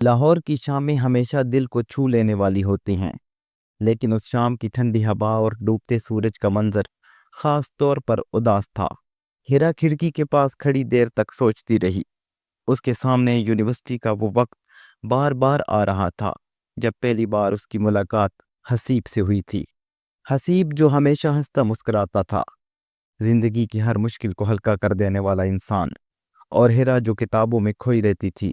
لاہور کی شامیں ہمیشہ دل کو چھو لینے والی ہوتی ہیں، لیکن اس شام کی ٹھنڈی ہوا اور ڈوبتے سورج کا منظر خاص طور پر اداس تھا۔ ہیرا کھڑکی کے پاس کھڑی دیر تک سوچتی رہی۔ اس کے سامنے یونیورسٹی کا وہ وقت بار بار آ رہا تھا جب پہلی بار اس کی ملاقات حسیب سے ہوئی تھی۔ حسیب جو ہمیشہ ہنستا مسکراتا تھا، زندگی کی ہر مشکل کو ہلکا کر دینے والا انسان، اور ہیرا جو کتابوں میں کھوئی رہتی تھی،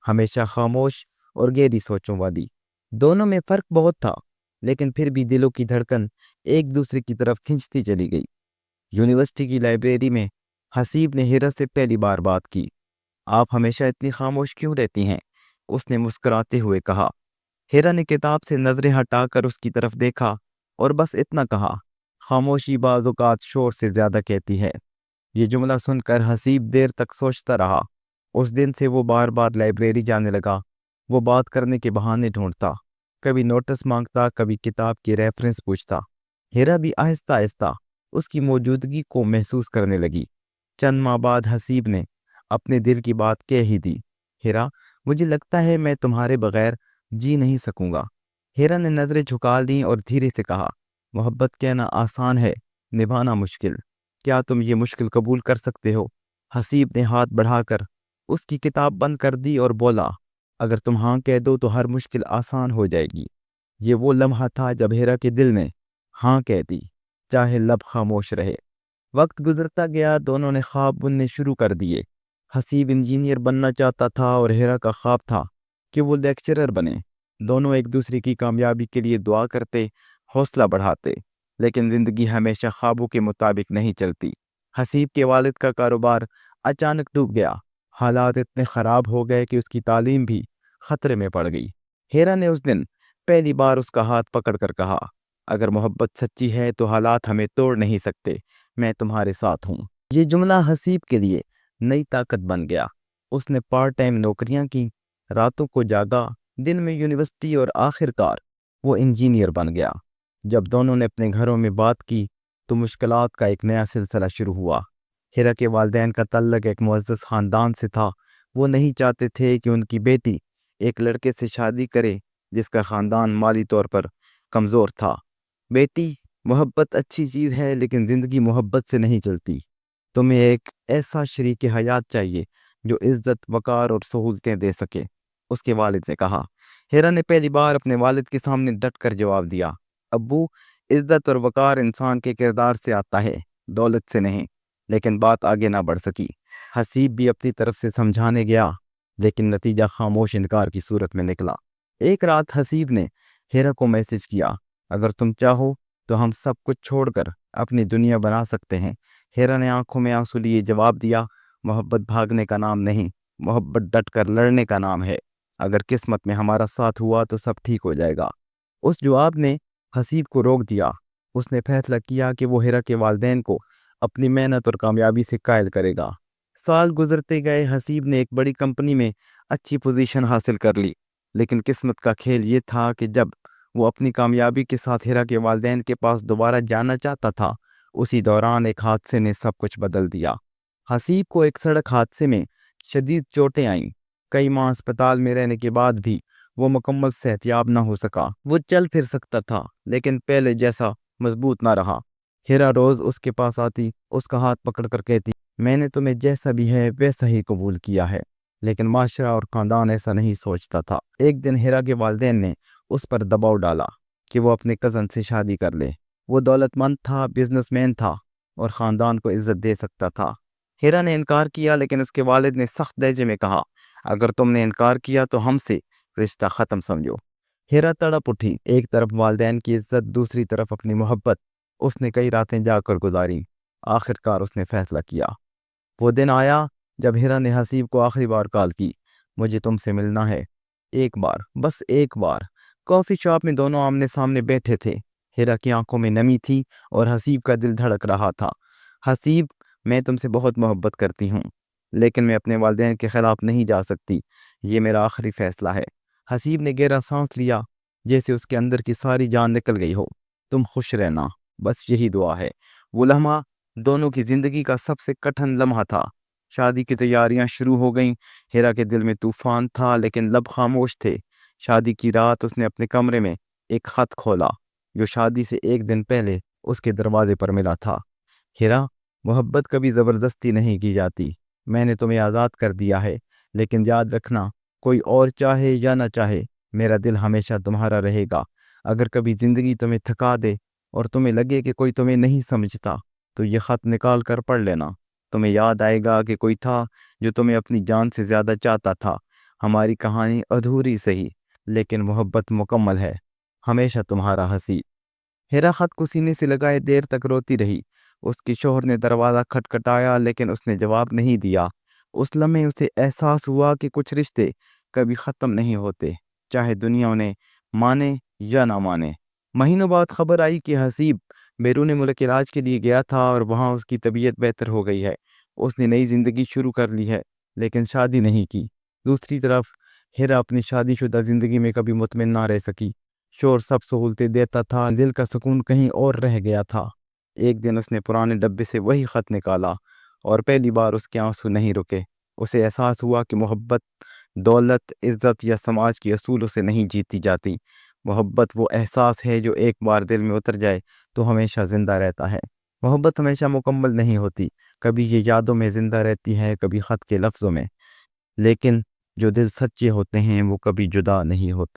ہمیشہ خاموش اور گہری سوچوں والی۔ دونوں میں فرق بہت تھا، لیکن پھر بھی دلوں کی دھڑکن ایک دوسرے کی طرف کھنچتی چلی گئی۔ یونیورسٹی کی لائبریری میں حسیب نے ہیرا سے پہلی بار بات کی۔ آپ ہمیشہ اتنی خاموش کیوں رہتی ہیں؟ اس نے مسکراتے ہوئے کہا۔ ہیرا نے کتاب سے نظریں ہٹا کر اس کی طرف دیکھا اور بس اتنا کہا، خاموشی بعض اوقات شور سے زیادہ کہتی ہے۔ یہ جملہ سن کر حسیب دیر تک سوچتا رہا۔ اس دن سے وہ بار بار لائبریری جانے لگا۔ وہ بات کرنے کے بہانے ڈھونڈتا، کبھی نوٹس مانگتا، کبھی کتاب کی ریفرنس پوچھتا۔ ہیرا بھی آہستہ آہستہ اس کی موجودگی کو محسوس کرنے لگی۔ چند ماہ بعد حسیب نے اپنے دل کی بات کہہ ہی دی۔ ہیرا، مجھے لگتا ہے میں تمہارے بغیر جی نہیں سکوں گا۔ ہیرا نے نظریں جھکا دیں اور دھیرے سے کہا، محبت کہنا آسان ہے، نبھانا مشکل۔ کیا تم یہ مشکل قبول کر سکتے ہو؟ حسیب نے ہاتھ بڑھا کر اس کی کتاب بند کر دی اور بولا، اگر تم ہاں کہہ دو تو ہر مشکل آسان ہو جائے گی۔ یہ وہ لمحہ تھا جب ہیرا کے دل نے ہاں کہہ دی، چاہے لب خاموش رہے۔ وقت گزرتا گیا، دونوں نے خواب بننے شروع کر دیے۔ حسیب انجینئر بننا چاہتا تھا اور ہیرا کا خواب تھا کہ وہ لیکچرر بنے۔ دونوں ایک دوسرے کی کامیابی کے لیے دعا کرتے، حوصلہ بڑھاتے، لیکن زندگی ہمیشہ خوابوں کے مطابق نہیں چلتی۔ حسیب کے والد کا کاروبار اچانک ڈوب گیا۔ حالات اتنے خراب ہو گئے کہ اس کی تعلیم بھی خطرے میں پڑ گئی۔ ہیرا نے اس دن پہلی بار اس کا ہاتھ پکڑ کر کہا، اگر محبت سچی ہے تو حالات ہمیں توڑ نہیں سکتے، میں تمہارے ساتھ ہوں۔ یہ جملہ حسیب کے لیے نئی طاقت بن گیا۔ اس نے پارٹ ٹائم نوکریاں کی، راتوں کو جاگا، دن میں یونیورسٹی، اور آخر کار وہ انجینئر بن گیا۔ جب دونوں نے اپنے گھروں میں بات کی تو مشکلات کا ایک نیا سلسلہ شروع ہوا۔ ہیرا کے والدین کا تعلق ایک معزز خاندان سے تھا۔ وہ نہیں چاہتے تھے کہ ان کی بیٹی ایک لڑکے سے شادی کرے جس کا خاندان مالی طور پر کمزور تھا۔ بیٹی، محبت اچھی چیز ہے لیکن زندگی محبت سے نہیں چلتی۔ تمہیں ایک ایسا شریک حیات چاہیے جو عزت، وقار اور سہولتیں دے سکے، اس کے والد نے کہا۔ ہیرا نے پہلی بار اپنے والد کے سامنے ڈٹ کر جواب دیا، ابو، عزت اور وقار انسان کے کردار سے آتا ہے، دولت سے نہیں۔ لیکن بات آگے نہ بڑھ سکی۔ حسیب بھی اپنی طرف سے سمجھانے گیا، لیکن نتیجہ خاموش انکار کی صورت میں نکلا۔ ایک رات حسیب نے ہیرا کو میسج کیا، اگر تم چاہو تو ہم سب کچھ چھوڑ کر اپنی دنیا بنا سکتے ہیں۔ ہیرا نے آنکھوں میں آنسو لیے جواب دیا، محبت بھاگنے کا نام نہیں، محبت ڈٹ کر لڑنے کا نام ہے۔ اگر قسمت میں ہمارا ساتھ ہوا تو سب ٹھیک ہو جائے گا۔ اس جواب نے حسیب کو روک دیا۔ اس نے فیصلہ کیا کہ وہ ہیرا کے والدین کو اپنی محنت اور کامیابی سے قائل کرے گا۔ سال گزرتے گئے، حسیب نے ایک بڑی کمپنی میں اچھی پوزیشن حاصل کر لی، لیکن قسمت کا کھیل یہ تھا کہ جب وہ اپنی کامیابی کے ساتھ ہیرا کے والدین کے پاس دوبارہ جانا چاہتا تھا، اسی دوران ایک حادثے نے سب کچھ بدل دیا۔ حسیب کو ایک سڑک حادثے میں شدید چوٹیں آئیں۔ کئی ماہ اسپتال میں رہنے کے بعد بھی وہ مکمل صحتیاب نہ ہو سکا۔ وہ چل پھر سکتا تھا، لیکن پہلے جیسا مضبوط نہ رہا۔ ہیرا روز اس کے پاس آتی، اس کا ہاتھ پکڑ کر کہتی، میں نے تمہیں جیسا بھی ہے ویسا ہی قبول کیا ہے، لیکن معاشرہ اور خاندان ایسا نہیں سوچتا تھا۔ ایک دن ہیرا کے والدین نے اس پر دباؤ ڈالا کہ وہ اپنے کزن سے شادی کر لے۔ وہ دولت مند تھا، بزنس مین تھا اور خاندان کو عزت دے سکتا تھا۔ ہیرا نے انکار کیا، لیکن اس کے والد نے سخت لہجے میں کہا، اگر تم نے انکار کیا تو ہم سے رشتہ ختم سمجھو۔ ہیرا تڑپ اٹھی، ایک طرف والدین کی عزت، دوسری طرف اپنی محبت۔ اس نے کئی راتیں جا کر گزاری۔ آخر کار اس نے فیصلہ کیا۔ وہ دن آیا جب ہیرا نے حسیب کو آخری بار کال کی، مجھے تم سے ملنا ہے، ایک بار، بس ایک بار۔ کافی شاپ میں دونوں آمنے سامنے بیٹھے تھے۔ ہیرا کی آنکھوں میں نمی تھی اور حسیب کا دل دھڑک رہا تھا۔ حسیب، میں تم سے بہت محبت کرتی ہوں، لیکن میں اپنے والدین کے خلاف نہیں جا سکتی، یہ میرا آخری فیصلہ ہے۔ حسیب نے گہرا سانس لیا، جیسے اس کے اندر کی ساری جان نکل گئی ہو۔ تم خوش رہنا، بس یہی دعا ہے۔ وہ لمحہ دونوں کی زندگی کا سب سے کٹھن لمحہ تھا۔ شادی کی تیاریاں شروع ہو گئیں۔ ہیرا کے دل میں طوفان تھا لیکن لب خاموش تھے۔ شادی کی رات اس نے اپنے کمرے میں ایک خط کھولا جو شادی سے ایک دن پہلے اس کے دروازے پر ملا تھا۔ ہیرا، محبت کبھی زبردستی نہیں کی جاتی۔ میں نے تمہیں آزاد کر دیا ہے، لیکن یاد رکھنا، کوئی اور چاہے یا نہ چاہے، میرا دل ہمیشہ تمہارا رہے گا۔ اگر کبھی زندگی تمہیں تھکا دے اور تمہیں لگے کہ کوئی تمہیں نہیں سمجھتا، تو یہ خط نکال کر پڑھ لینا۔ تمہیں یاد آئے گا کہ کوئی تھا جو تمہیں اپنی جان سے زیادہ چاہتا تھا۔ ہماری کہانی ادھوری سہی، لیکن محبت مکمل ہے۔ ہمیشہ تمہارا حسیب۔ ہیرا خط کو سینے سے لگائے دیر تک روتی رہی۔ اس کے شوہر نے دروازہ کھٹکھٹایا لیکن اس نے جواب نہیں دیا۔ اس لمحے اسے احساس ہوا کہ کچھ رشتے کبھی ختم نہیں ہوتے، چاہے دنیا انہیں مانے یا نہ مانے۔ مہینوں بعد خبر آئی کہ حسیب بیرون ملک علاج کے لیے گیا تھا اور وہاں اس کی طبیعت بہتر ہو گئی ہے۔ اس نے نئی زندگی شروع کر لی ہے، لیکن شادی نہیں کی۔ دوسری طرف ہیرا اپنی شادی شدہ زندگی میں کبھی مطمئن نہ رہ سکی۔ شور سب سہولتیں دیتا تھا، دل کا سکون کہیں اور رہ گیا تھا۔ ایک دن اس نے پرانے ڈبے سے وہی خط نکالا اور پہلی بار اس کے آنسو نہیں رکے۔ اسے احساس ہوا کہ محبت دولت، عزت یا سماج کے اصولوں سے نہیں جیتی جاتی۔ محبت وہ احساس ہے جو ایک بار دل میں اتر جائے تو ہمیشہ زندہ رہتا ہے۔ محبت ہمیشہ مکمل نہیں ہوتی، کبھی یہ یادوں میں زندہ رہتی ہے، کبھی خط کے لفظوں میں، لیکن جو دل سچے ہوتے ہیں وہ کبھی جدا نہیں ہوتے۔